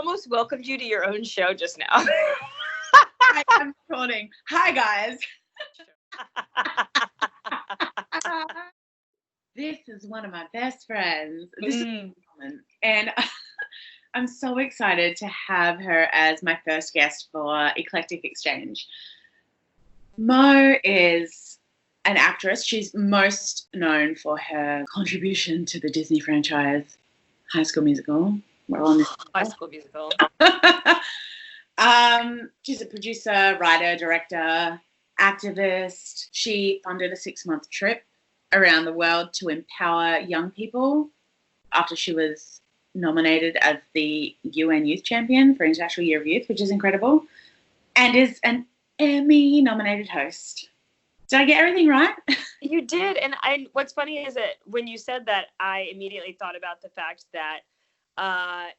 almost welcomed you to your own show just now. I'm recording. Hi, guys. This is one of my best friends. This is and I'm so excited to have her as my first guest for Eclectic Exchange. Mo is an actress. She's most known for her contribution to the Disney franchise High School Musical. We're on this. High School Musical. She's a producer, writer, director, activist. She funded a 6-month trip around the world to empower young people after she was nominated as the UN Youth Champion for International Year of Youth, which is incredible, and is an Emmy-nominated host. Did I get everything right? You did. And what's funny is that when you said that, I immediately thought about the fact that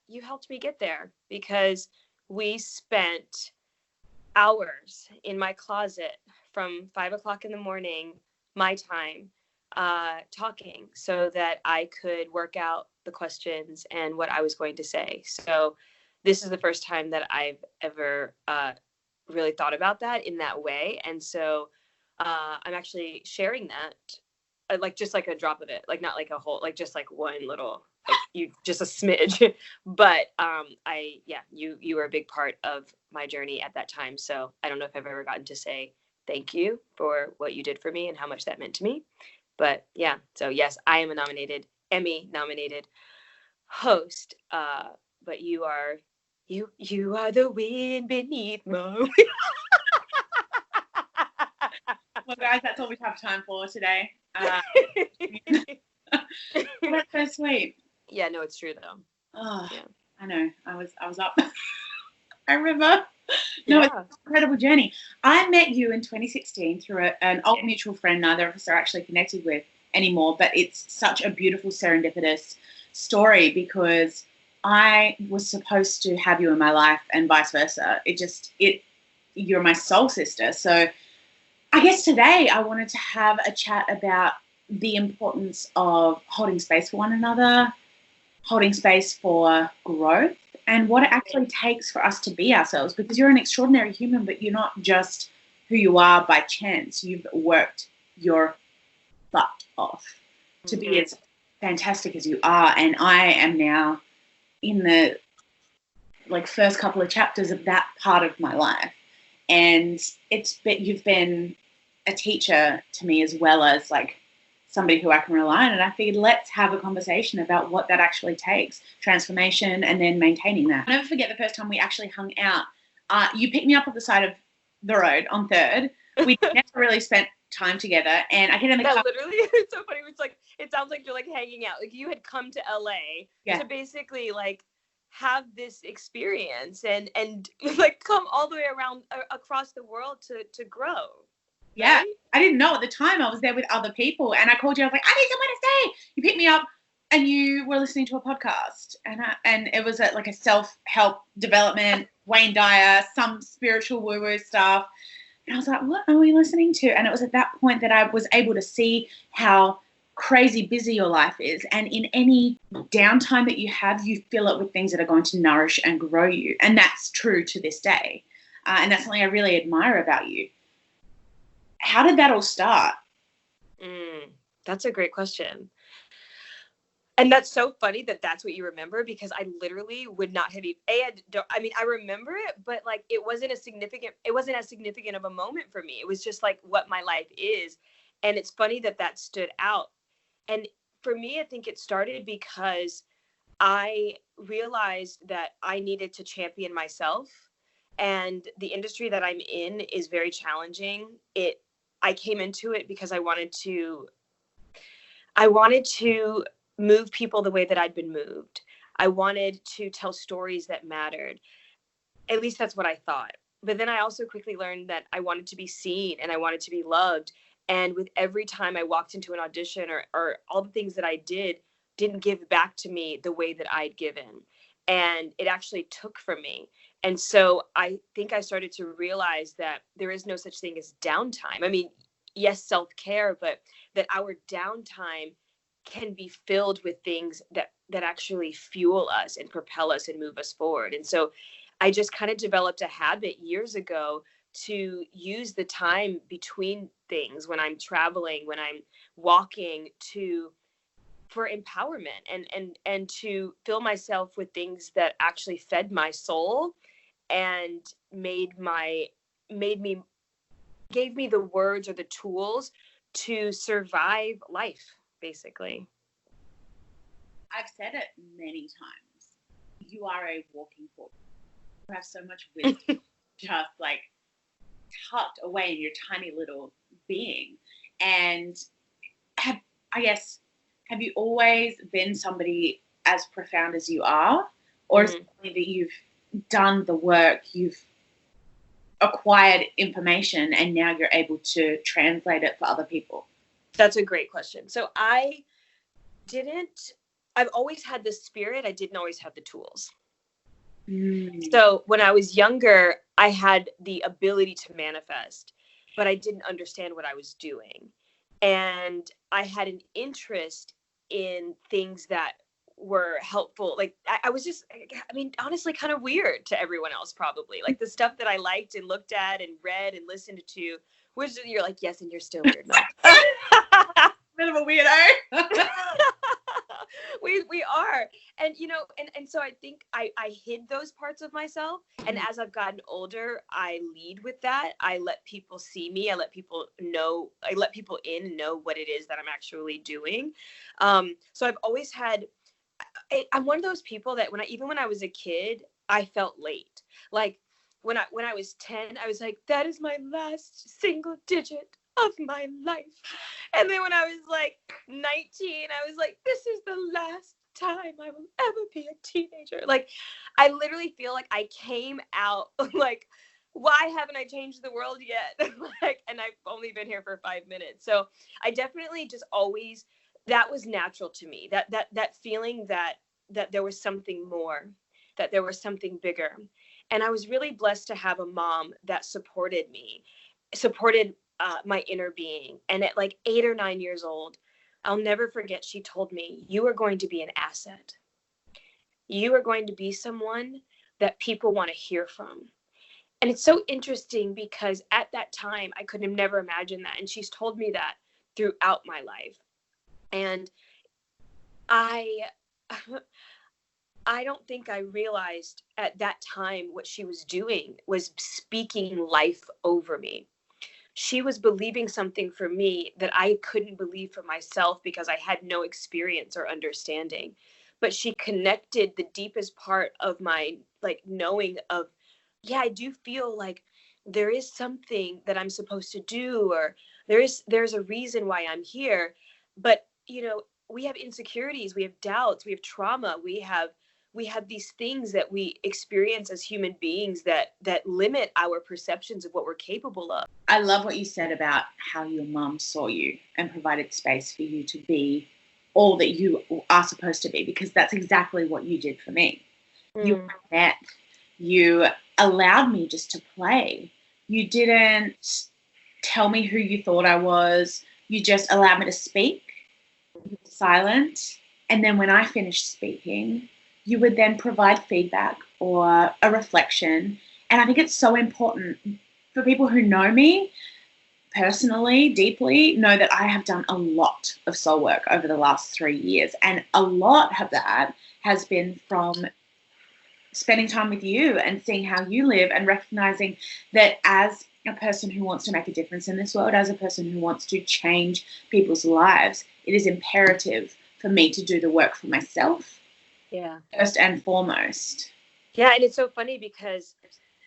you helped me get there, because we spent hours in my closet from 5 o'clock in the morning, my time, talking so that I could work out the questions and what I was going to say. So this is the first time that I've ever really thought about that in that way. And so I'm actually sharing that, like just like a drop of it, like not like a whole, like just like one little, like just a smidge. But you were a big part of my journey at that time. So I don't know if I've ever gotten to say thank you for what you did for me and how much that meant to me. But yeah, so yes, I am a Emmy-nominated host. But you are the wind beneath my wings. Well, guys, that's all we have time for today. That's so sweet. Yeah, no, it's true though. Oh, yeah. I know. I was up. I remember. No, Yeah. It's an incredible journey. I met you in 2016 through an old mutual friend neither of us are actually connected with anymore, but it's such a beautiful serendipitous story because I was supposed to have you in my life and vice versa. You're my soul sister. So I guess today I wanted to have a chat about the importance of holding space for one another, holding space for growth, and what it actually takes for us to be ourselves, because you're an extraordinary human, but you're not just who you are by chance. You've worked your butt off to be as fantastic as you are. And I am now in the first couple of chapters of that part of my life. And you've been a teacher to me as well as somebody who I can rely on. And I figured let's have a conversation about what that actually takes, transformation, and then maintaining that. I'll never forget the first time we actually hung out. You picked me up at the side of the road on 3rd. We never really spent time together. And I get in the car. Literally, it's so funny. It's it sounds like you're hanging out. Like you had come to LA to basically have this experience and come all the way around across the world to grow. Yeah, right? I didn't know at the time I was there with other people, and I called you. I was like, I need somewhere to stay. You picked me up, and you were listening to a podcast, and it was a self-help development, Wayne Dyer, some spiritual woo-woo stuff, and I was like, what are we listening to? And it was at that point that I was able to see how crazy busy your life is, and in any downtime that you have, you fill it with things that are going to nourish and grow you, and that's true to this day, and that's something I really admire about you. How did that all start? That's a great question. And that's so funny that that's what you remember, because I literally would not have I remember it, but it wasn't as significant of a moment for me. It was just what my life is. And it's funny that stood out. And for me, I think it started because I realized that I needed to champion myself, and the industry that I'm in is very challenging. I came into it because I wanted to move people the way that I'd been moved. I wanted to tell stories that mattered. At least that's what I thought. But then I also quickly learned that I wanted to be seen and I wanted to be loved. And with every time I walked into an audition or all the things that I didn't give back to me the way that I'd given. And it actually took from me. And so I think I started to realize that there is no such thing as downtime. I mean, yes, self-care, but that our downtime can be filled with things that actually fuel us and propel us and move us forward. And so I just kind of developed a habit years ago to use the time between things, when I'm traveling, when I'm walking, for empowerment and to fill myself with things that actually fed my soul and gave me the words or the tools to survive life, basically. I've said it many times. You are a walking book. You have so much wisdom just like tucked away in your tiny little being. And have you always been somebody as profound as you are? Or is it something that you've done the work, you've acquired information, and now you're able to translate it for other people? That's a great question. So I've always had the spirit. I didn't always have the tools. So when I was younger, I had the ability to manifest, but I didn't understand what I was doing. And I had an interest in things that were helpful. Like I was just, I mean, honestly, kind of weird to everyone else, probably. Like the stuff that I liked and looked at and read and listened to, which you're like, yes, and you're still weird, Mel. Bit of a weirdo. we are. And, and so I think I hid those parts of myself. And as I've gotten older, I lead with that. I let people see me. I let people know, I let people in and know what it is that I'm actually doing. So I've always had, I'm one of those people that even when I was a kid, I felt late. Like when I was 10, I was like, that is my last single digit of my life. And then when I was like 19, I was like, this is the last time I will ever be a teenager. Like, I literally feel like I came out like, why haven't I changed the world yet? Like, and I've only been here for 5 minutes. So I definitely just always, that was natural to me. That feeling that there was something more, that there was something bigger. And I was really blessed to have a mom that supported my inner being. And at like 8 or 9 years old, I'll never forget, she told me, you are going to be an asset. You are going to be someone that people want to hear from. And it's so interesting because at that time, I could have never imagined that. And she's told me that throughout my life. And I don't think I realized at that time what she was doing was speaking life over me. She was believing something for me that I couldn't believe for myself because I had no experience or understanding. But she connected the deepest part of my like knowing of, yeah, I do feel like there is something that I'm supposed to do, or there's a reason why I'm here. But, we have insecurities, we have doubts, we have trauma, we have these things that we experience as human beings that limit our perceptions of what we're capable of. I love what you said about how your mum saw you and provided space for you to be all that you are supposed to be, because that's exactly what you did for me. You met, you allowed me just to play. You didn't tell me who you thought I was. You just allowed me to speak. You were silent. And then when I finished speaking, you would then provide feedback or a reflection. And I think it's so important for people who know me personally, deeply, know that I have done a lot of soul work over the last 3 years. And a lot of that has been from spending time with you and seeing how you live and recognizing that as a person who wants to make a difference in this world, as a person who wants to change people's lives, it is imperative for me to do the work for myself. Yeah. First and foremost. Yeah. And it's so funny because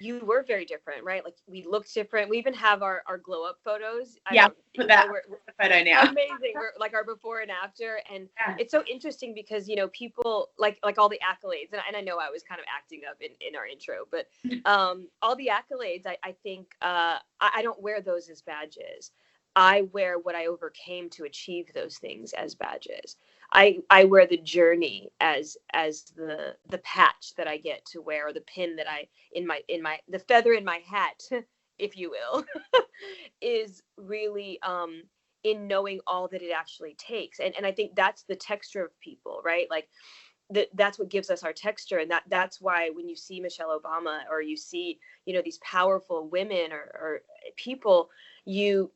you were very different, right? Like we looked different. We even have our glow up photos. Put that photo now. Amazing. We're like our before and after. And it's so interesting because, people like all the accolades, and I know I was kind of acting up in our intro, but all the accolades, I think I don't wear those as badges. I wear what I overcame to achieve those things as badges. I wear the journey as the patch that I get to wear, or the pin that the feather in my hat, if you will, is really in knowing all that it actually takes. And I think that's the texture of people, right? Like that's what gives us our texture. And that's why when you see Michelle Obama, or you see, you know, these powerful women or people, the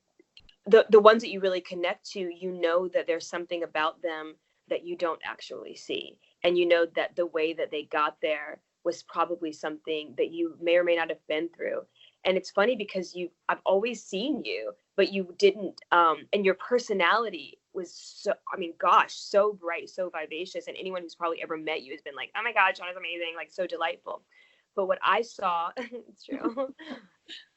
ones that you really connect to, you know that there's something about them that you don't actually see. And you know that the way that they got there was probably something that you may or may not have been through. And it's funny because I've always seen you, but you didn't, and your personality was so, I mean, gosh, so bright, so vivacious. And anyone who's probably ever met you has been like, oh my God, Shauna's amazing, like so delightful. But what I saw, it's true,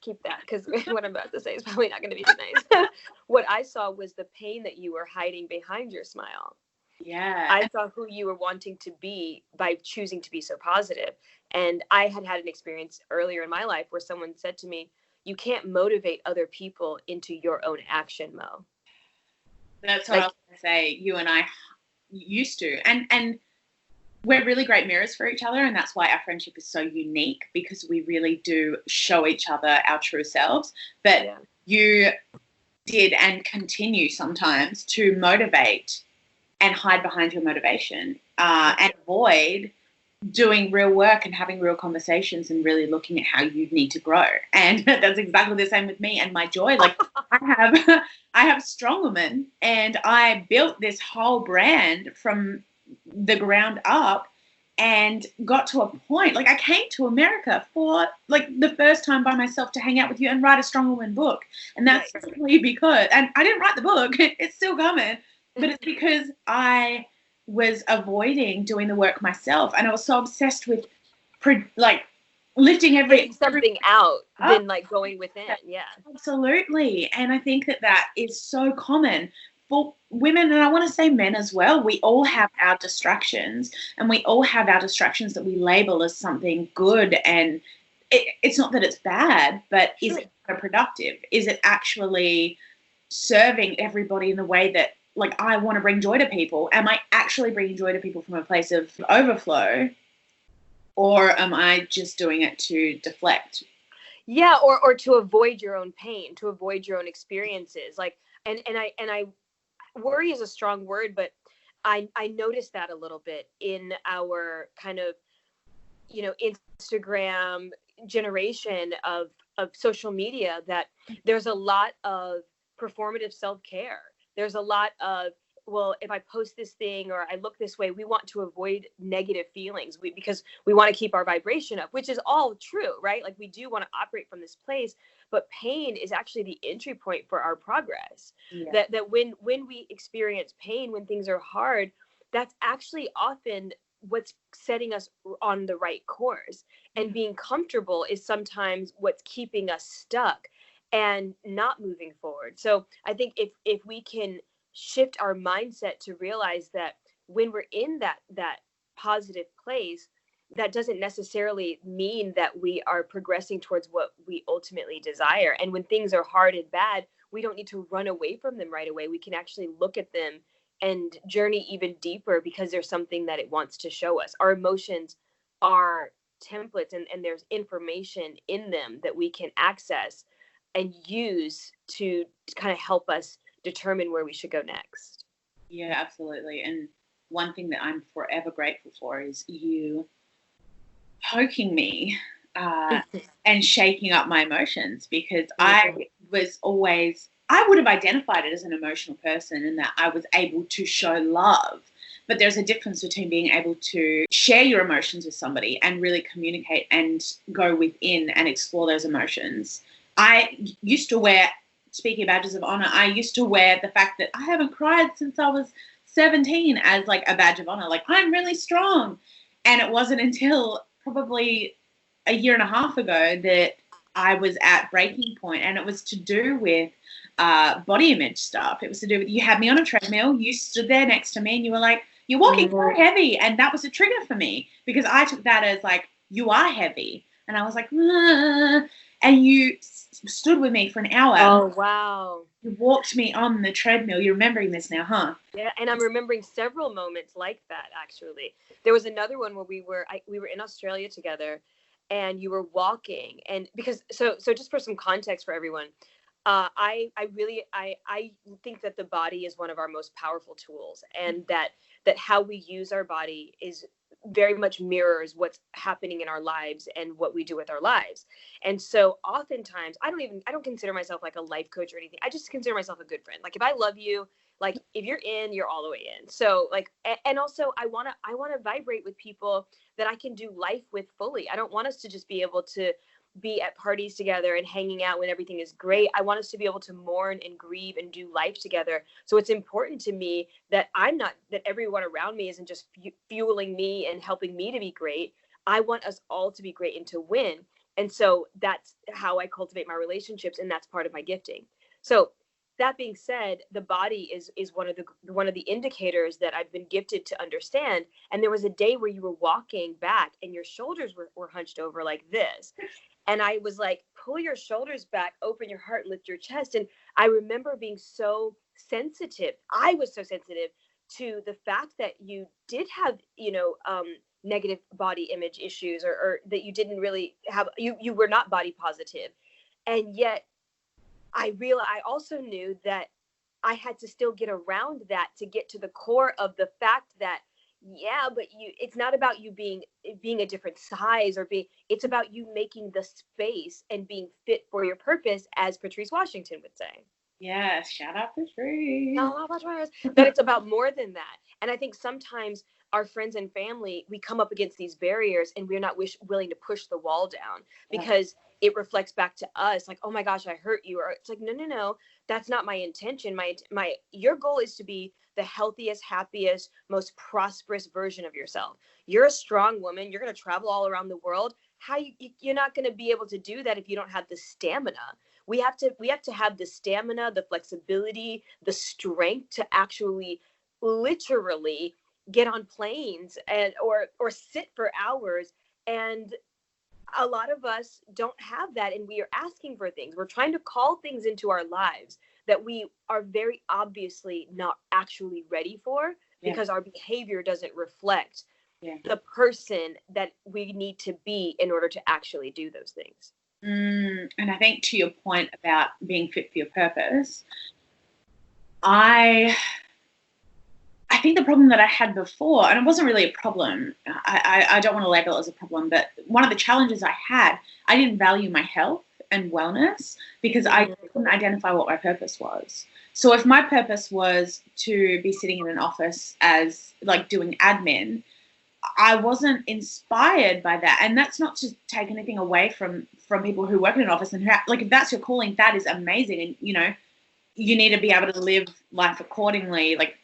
keep that, because what I'm about to say is probably not going to be nice. What I saw was the pain that you were hiding behind your smile. Yeah. I saw who you were wanting to be by choosing to be so positive. And I had an experience earlier in my life where someone said to me, you can't motivate other people into your own action, Mo. That's what I was going to say. You and I used to. And we're really great mirrors for each other. And that's why our friendship is so unique, because we really do show each other our true selves. But you did and continue sometimes to motivate and hide behind your motivation and avoid doing real work and having real conversations and really looking at how you need to grow. And that's exactly the same with me and my joy. Like I have Strong Woman, and I built this whole brand from the ground up and got to a point, like I came to America for like the first time by myself to hang out with you and write a Strong Woman book. And that's simply because, and I didn't write the book, it's still coming, but it's because I was avoiding doing the work myself, and I was so obsessed with like lifting something out than like going within. Yeah, absolutely. And I think that is so common for women, and I want to say men as well. We all have our distractions, and we all have our distractions that we label as something good. And it's not that it's bad, but is it productive? Is it actually serving everybody in the way that, like, I want to bring joy to people? Am I actually bringing joy to people from a place of overflow, or am I just doing it to deflect? Yeah, or to avoid your own pain, to avoid your own experiences. Like, and I worry is a strong word, but I noticed that a little bit in our kind of, you know, Instagram generation of social media, that there's a lot of performative self-care. There's a lot of, well, if I post this thing or I look this way, we want to avoid negative feelings because we want to keep our vibration up, which is all true, right? Like we do want to operate from this place, but pain is actually the entry point for our progress. Yeah. That when we experience pain, when things are hard, that's actually often what's setting us on the right course. And being comfortable is sometimes what's keeping us stuck and not moving forward. So I think if we can shift our mindset to realize that when we're in that positive place, that doesn't necessarily mean that we are progressing towards what we ultimately desire. And when things are hard and bad, we don't need to run away from them right away. We can actually look at them and journey even deeper, because there's something that it wants to show us. Our emotions are templates, and there's information in them that we can access and use to kind of help us determine where we should go next. Yeah, absolutely. And one thing that I'm forever grateful for is you poking me and shaking up my emotions, because I would have identified it as an emotional person, in that I was able to show love. But there's a difference between being able to share your emotions with somebody and really communicate and go within and explore those emotions. I used to wear, speaking of badges of honor, I used to wear the fact that I haven't cried since I was 17 as like a badge of honor. Like, I'm really strong. And it wasn't until probably a year and a half ago that I was at breaking point, and it was to do with body image stuff. It was to do with, you had me on a treadmill, you stood there next to me, and you were like, you're walking so heavy. And that was a trigger for me, because I took that as like, you are heavy. And I was like, and you stood with me for an hour. Oh, wow. You walked me on the treadmill. You're remembering this now, huh? Yeah, and I'm remembering several moments like that, actually. There was another one where we were in Australia together, and you were walking. And because, so just for some context for everyone, I think that the body is one of our most powerful tools, and that that how we use our body is very much mirrors what's happening in our lives and what we do with our lives. And so oftentimes I don't consider myself like a life coach or anything. I just consider myself a good friend. Like if I love you, like if you're in, you're all the way in. So like, and also I want to vibrate with people that I can do life with fully. I don't want us to just be able to be at parties together and hanging out when everything is great. I want us to be able to mourn and grieve and do life together. So it's important to me that that everyone around me isn't just fueling me and helping me to be great. I want us all to be great and to win. And so that's how I cultivate my relationships. And that's part of my gifting. So that being said, the body is one of the indicators that I've been gifted to understand. And there was a day where you were walking back and your shoulders were hunched over like this. And I was like, pull your shoulders back, open your heart, lift your chest. And I remember being so sensitive. I was so sensitive to the fact that you did have, negative body image issues, or that you didn't really have, you were not body positive. And yet I also knew that I had to still get around that to get to the core of the fact that, yeah, but it's not about you being a different size it's about you making the space and being fit for your purpose, as Patrice Washington would say. Yes, shout out Patrice. But it's about more than that. And I think sometimes our friends and family, we come up against these barriers and we're not willing to push the wall down because it reflects back to us like, oh my gosh, I hurt you. Or it's like, no, that's not my intention. Your goal is to be the healthiest, happiest, most prosperous version of yourself. You're a strong woman. You're going to travel all around the world. You're not going to be able to do that if you don't have the stamina. We have to have the stamina, the flexibility, the strength to actually literally get on planes or sit for hours. And a lot of us don't have that, and we are asking for things. We're trying to call things into our lives that we are very obviously not actually ready for because our behavior doesn't reflect the person that we need to be in order to actually do those things. And I think to your point about being fit for your purpose, I think the problem that I had before, and it wasn't really a problem, I don't want to label it as a problem, but one of the challenges I had, I didn't value my health and wellness because I couldn't identify what my purpose was. So if my purpose was to be sitting in an office as like doing admin, I wasn't inspired by that. And that's not to take anything away from people who work in an office and like, if that's your calling, that is amazing. And, you need to be able to live life accordingly, like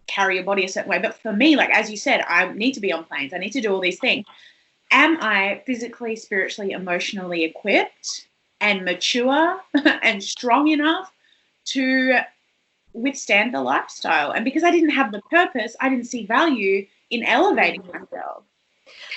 carry your body a certain way. But for me, like, as you said, I need to be on planes. I need to do all these things. Am I physically, spiritually, emotionally equipped and mature and strong enough to withstand the lifestyle? And because I didn't have the purpose, I didn't see value in elevating myself.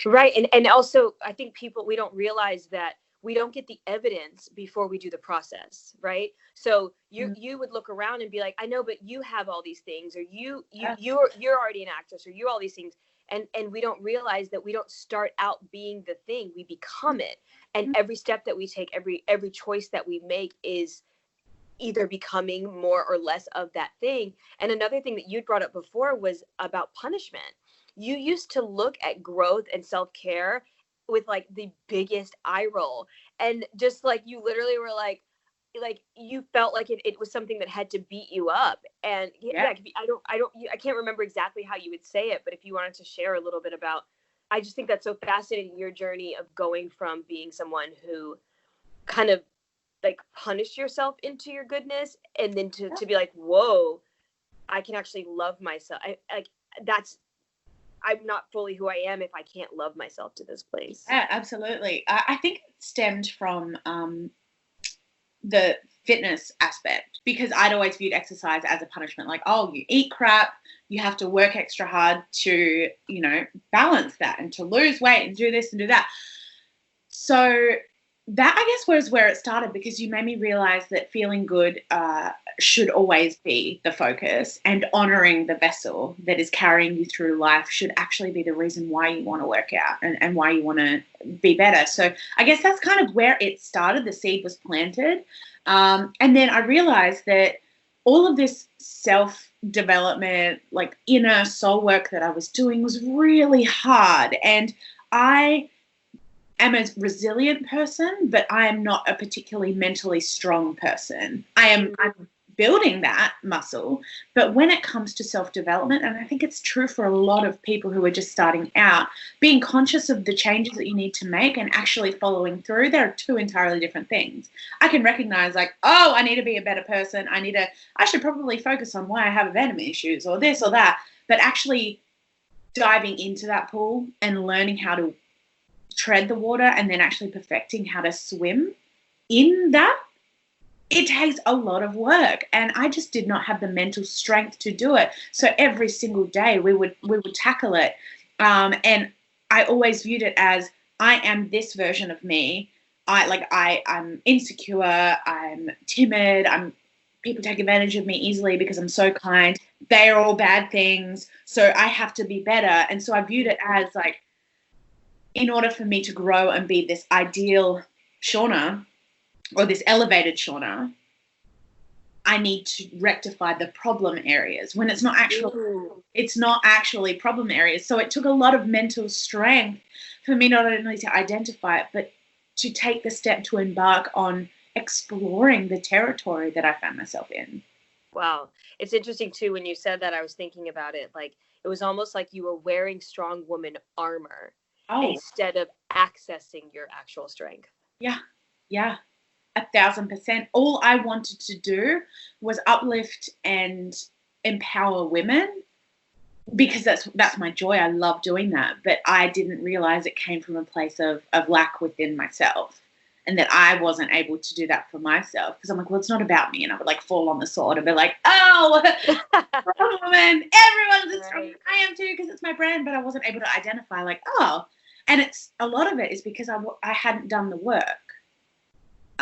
Right. And also, I think we don't realize that we don't get the evidence before we do the process, right? So you would look around and be like, I know, but you have all these things, or you're already an actress, or you're all these things. And we don't realize that we don't start out being the thing, we become it. And every step that we take, every choice that we make is either becoming more or less of that thing. And another thing that you brought up before was about punishment. You used to look at growth and self-care with like the biggest eye roll, and just like you literally were like you felt like it was something that had to beat you up. And I can't remember exactly how you would say it, but if you wanted to share a little bit about, I just think that's so fascinating, your journey of going from being someone who kind of like punished yourself into your goodness, and then to be like, whoa, I can actually love myself. I'm not fully who I am if I can't love myself to this place. Yeah, absolutely. I think it stemmed from the fitness aspect, because I'd always viewed exercise as a punishment. Like, oh, you eat crap, you have to work extra hard to, balance that and to lose weight and do this and do that. So that, I guess, was where it started, because you made me realize that feeling good should always be the focus, and honoring the vessel that is carrying you through life should actually be the reason why you want to work out and why you want to be better. So I guess that's kind of where it started. The seed was planted. And then I realized that all of this self development, like inner soul work that I was doing was really hard. And I am a resilient person, but I am not a particularly mentally strong person. I'm building that muscle, but when it comes to self-development, and I think it's true for a lot of people who are just starting out, being conscious of the changes that you need to make and actually following through, there are two entirely different things. I can recognize like, oh, I need to be a better person. I should probably focus on why I have abandonment issues or this or that, but actually diving into that pool and learning how to tread the water and then actually perfecting how to swim in that, it takes a lot of work, and I just did not have the mental strength to do it. So every single day we would tackle it, and I always viewed it as I am this version of me. I'm insecure, I'm timid, people take advantage of me easily because I'm so kind. They are all bad things, so I have to be better. And so I viewed it as like, in order for me to grow and be this ideal Shauna, or this elevated Shauna, I need to rectify the problem areas when it's not actually problem areas. So it took a lot of mental strength for me not only to identify it, but to take the step to embark on exploring the territory that I found myself in. Wow. It's interesting too, when you said that, I was thinking about it. Like, it was almost like you were wearing strong woman armor instead of accessing your actual strength. Yeah. 1,000%. All I wanted to do was uplift and empower women, because that's my joy. I love doing that. But I didn't realize it came from a place of lack within myself, and that I wasn't able to do that for myself, because I'm like, well, it's not about me. And I would like fall on the sword and be like, oh, strong woman, everyone's as strong as I am too, because it's my brand. But I wasn't able to identify like, oh, and it's a lot of it is because I hadn't done the work.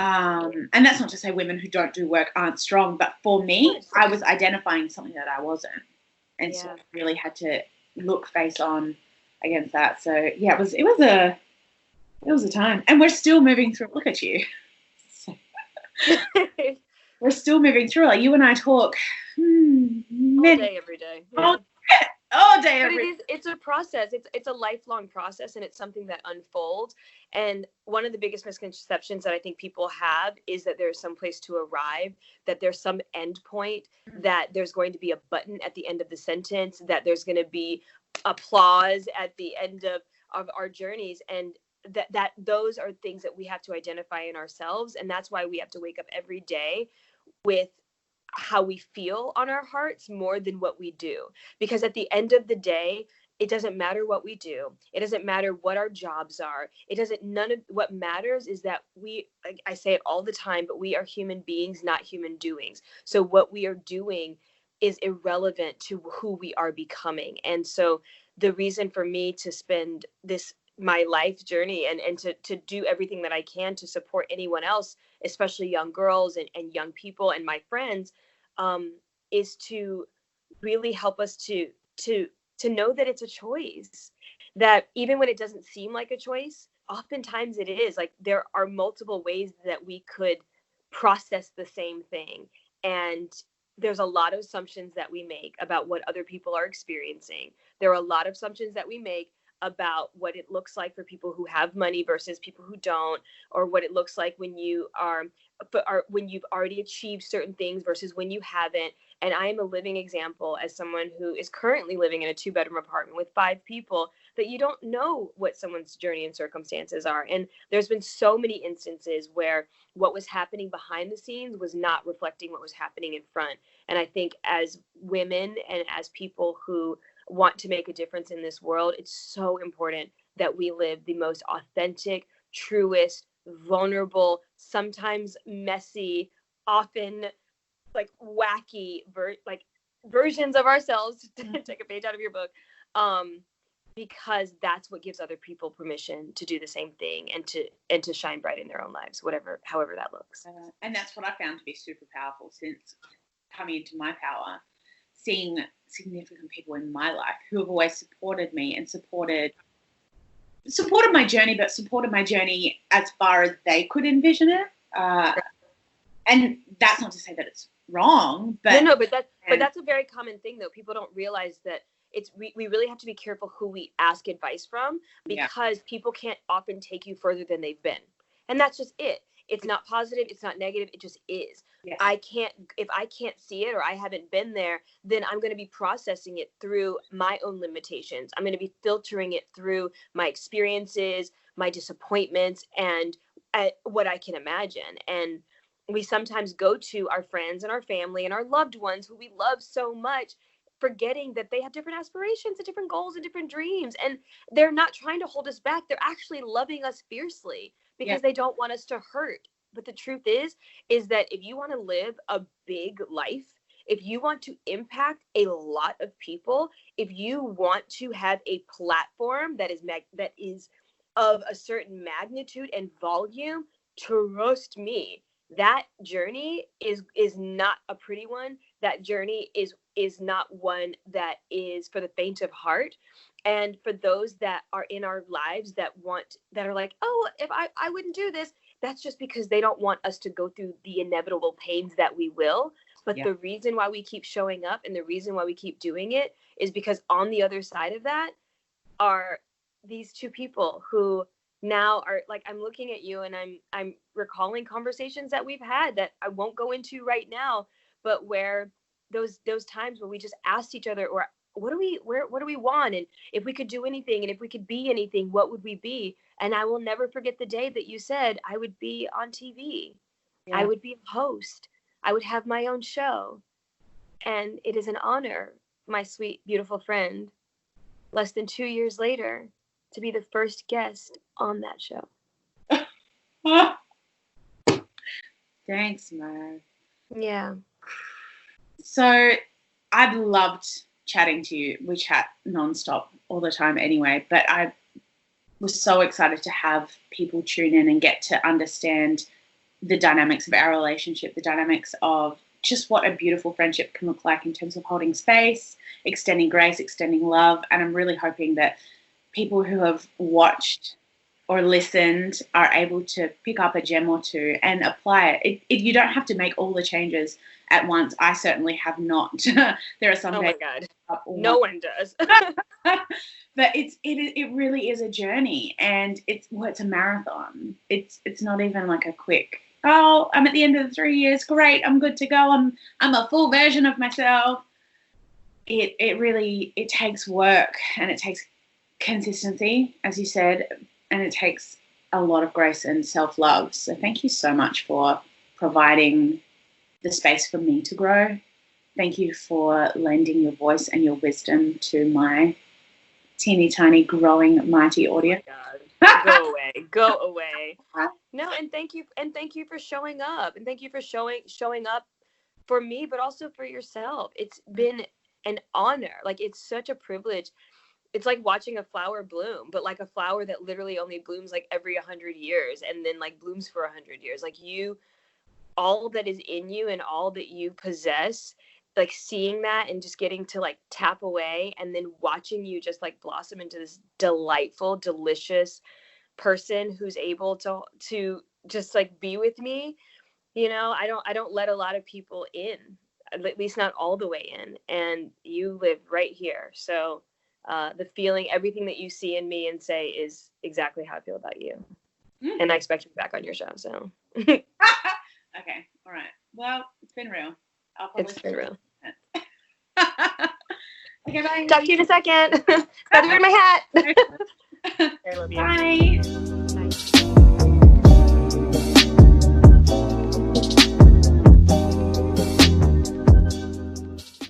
And that's not to say women who don't do work aren't strong, but for me, I was identifying something that I wasn't, and so I really had to look face on against that. So yeah, it was a time, and we're still moving through. Look at you, we're still moving through. Like, you and I talk all day, every day. Yeah. All day, but it's a process. It's a lifelong process, and it's something that unfolds. And one of the biggest misconceptions that I think people have is that there's some place to arrive, that there's some end point, that there's going to be a button at the end of the sentence, that there's going to be applause at the end of our journeys. And that those are things that we have to identify in ourselves. And that's why we have to wake up every day with how we feel on our hearts more than what we do. Because at the end of the day, it doesn't matter what we do. It doesn't matter what our jobs are. None of what matters is that I say it all the time, but we are human beings, not human doings. So what we are doing is irrelevant to who we are becoming. And so the reason for me to spend my life journey and to do everything that I can to support anyone else, especially young girls and young people and my friends, is to really help us to know that it's a choice, that even when it doesn't seem like a choice, oftentimes it is. Like, there are multiple ways that we could process the same thing. And there's a lot of assumptions that we make about what other people are experiencing. There are a lot of assumptions that we make about what it looks like for people who have money versus people who don't, or what it looks like when when you've already achieved certain things versus when you haven't. And I am a living example as someone who is currently living in a 2-bedroom apartment with 5 people, that you don't know what someone's journey and circumstances are. And there's been so many instances where what was happening behind the scenes was not reflecting what was happening in front. And I think as women and as people who want to make a difference in this world, it's so important that we live the most authentic, truest, vulnerable, sometimes messy, often like wacky versions of ourselves, to take a page out of your book, because that's what gives other people permission to do the same thing and to shine bright in their own lives, however that looks. And that's what I found to be super powerful since coming into my power, seeing significant people in my life who have always supported me and supported my journey, but supported my journey as far as they could envision it. And that's not to say that it's wrong. But no, but that's a very common thing, though. People don't realize that we really have to be careful who we ask advice from, because people can't often take you further than they've been. And that's just it. It's not positive. It's not negative. It just is. Yes. If I can't see it, or I haven't been there, then I'm going to be processing it through my own limitations. I'm going to be filtering it through my experiences, my disappointments, and what I can imagine. And we sometimes go to our friends and our family and our loved ones who we love so much, forgetting that they have different aspirations and different goals and different dreams. And they're not trying to hold us back. They're actually loving us fiercely because they don't want us to hurt. But the truth is that if you want to live a big life, if you want to impact a lot of people, if you want to have a platform that is of a certain magnitude and volume, trust me, that journey is not a pretty one. That journey is not one that is for the faint of heart. And for those that are in our lives that are like, oh, if I wouldn't do this, that's just because they don't want us to go through the inevitable pains that we will. But the reason why we keep showing up and the reason why we keep doing it is because on the other side of that are these two people who now are like, I'm looking at you and I'm recalling conversations that we've had that I won't go into right now, but where those times where we just asked each other, or what do we want? And if we could do anything, and if we could be anything, what would we be? And I will never forget the day that you said, I would be on TV. Yeah. I would be a host. I would have my own show. And it is an honor, my sweet, beautiful friend, less than 2 years later, to be the first guest on that show. Thanks, Mo. Yeah. So I've loved chatting to you. We chat nonstop all the time anyway, but I was so excited to have people tune in and get to understand the dynamics of our relationship, the dynamics of just what a beautiful friendship can look like in terms of holding space, extending grace, extending love. And I'm really hoping that people who have watched or listened are able to pick up a gem or two and apply it. You don't have to make all the changes at once. I certainly have not. There are some days. Oh my God. No one does. But it really is a journey, and it's a marathon. It's not even like a quick, oh, I'm at the end of the 3 years, great, I'm good to go, I'm a full version of myself. It really takes work, and it takes consistency, as you said, and it takes a lot of grace and self-love. So thank you so much for providing the space for me to grow. Thank you for lending your voice and your wisdom to my teeny tiny growing mighty audience. Oh my God. Go away. No, and thank you for showing up, and thank you for showing up for me, but also for yourself. It's been an honor. Like, it's such a privilege. It's like watching a flower bloom, but like a flower that literally only blooms like every 100 years and then like blooms for 100 years. Like, all that is in you and all that you possess, like seeing that and just getting to like tap away and then watching you just like blossom into this delightful, delicious person who's able to just like be with me. You know, I don't let a lot of people in, at least not all the way in, and you live right here. So the feeling, everything that you see in me and say is exactly how I feel about you. Mm-hmm. And I expect you back on your show. So. Okay. All right. Well, it's been real. It's been real. Okay, bye. Talk to you in a second. Feather in my hat. I love you. Bye.